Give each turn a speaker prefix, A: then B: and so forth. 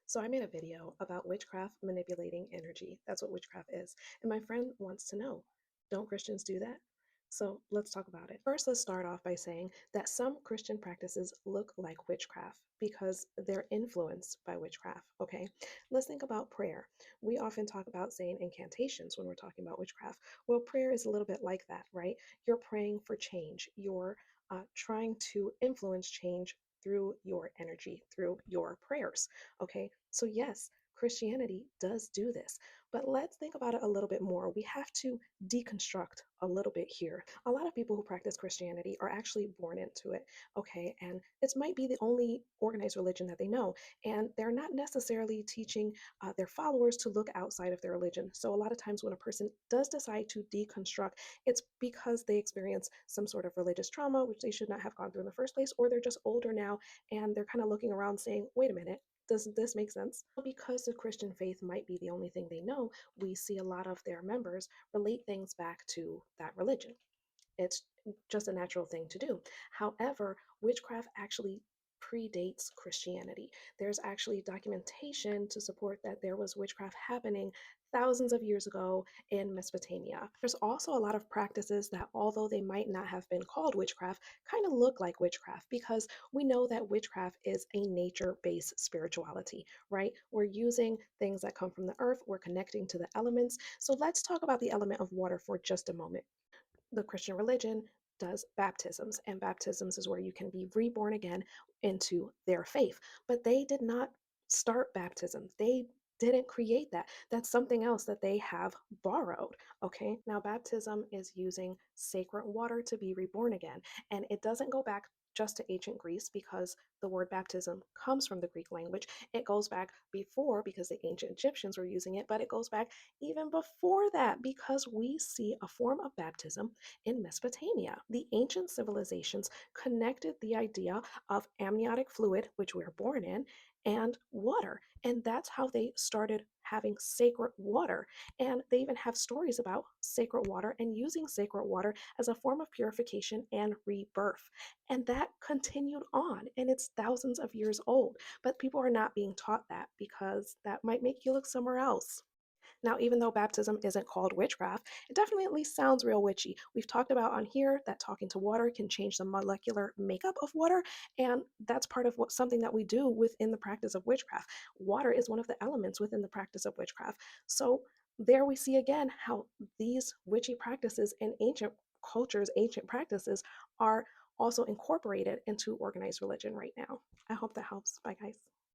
A: So I made a video about witchcraft manipulating energy. That's what witchcraft is. And my friend wants to know, don't Christians do that? So let's talk about it. First, let's start off by saying that some Christian practices look like witchcraft because they're influenced by witchcraft. Okay, let's think about prayer. We often talk about saying incantations when we're talking about witchcraft. Well, prayer is a little bit like that, right? You're praying for change. You're trying to influence change through your energy, through your prayers. Okay, so yes, Christianity does do this, but let's think about it a little bit more. We have to deconstruct a little bit here. A lot of people who practice Christianity are actually born into it, okay, and it might be the only organized religion that they know, and they're not necessarily teaching their followers to look outside of their religion. So a lot of times when a person does decide to deconstruct, it's because they experience some sort of religious trauma, which they should not have gone through in the first place, or they're just older now and they're kind of looking around saying, wait a minute, doesn't this make sense? Because the Christian faith might be the only thing they know, we see a lot of their members relate things back to that religion. It's just a natural thing to do. However, witchcraft actually predates Christianity. There's actually documentation to support that there was witchcraft happening thousands of years ago in Mesopotamia. There's also a lot of practices that, although they might not have been called witchcraft, kind of look like witchcraft because we know that witchcraft is a nature based spirituality, right? We're using things that come from the earth, we're connecting to the elements. So let's talk about the element of water for just a moment. The Christian religion does baptisms, and baptisms is where you can be reborn again into their faith. But they did not start baptism. They didn't create that. That's something else that they have borrowed. Okay. Now, baptism is using sacred water to be reborn again. And it doesn't go back just to ancient Greece because the word baptism comes from the Greek language. It goes back before because the ancient Egyptians were using it, but it goes back even before that because we see a form of baptism in Mesopotamia. The ancient civilizations connected the idea of amniotic fluid, which we're born in, and water. And that's how they started having sacred water. And they even have stories about sacred water and using sacred water as a form of purification and rebirth. And that continued on, and it's thousands of years old. But people are not being taught that because that might make you look somewhere else. Now, even though baptism isn't called witchcraft, it definitely at least sounds real witchy. We've talked about on here that talking to water can change the molecular makeup of water, and that's part of what something that we do within the practice of witchcraft. Water is one of the elements within the practice of witchcraft. So there we see again how these witchy practices in ancient cultures, ancient practices are also incorporated into organized religion right now. I hope that helps. Bye, guys.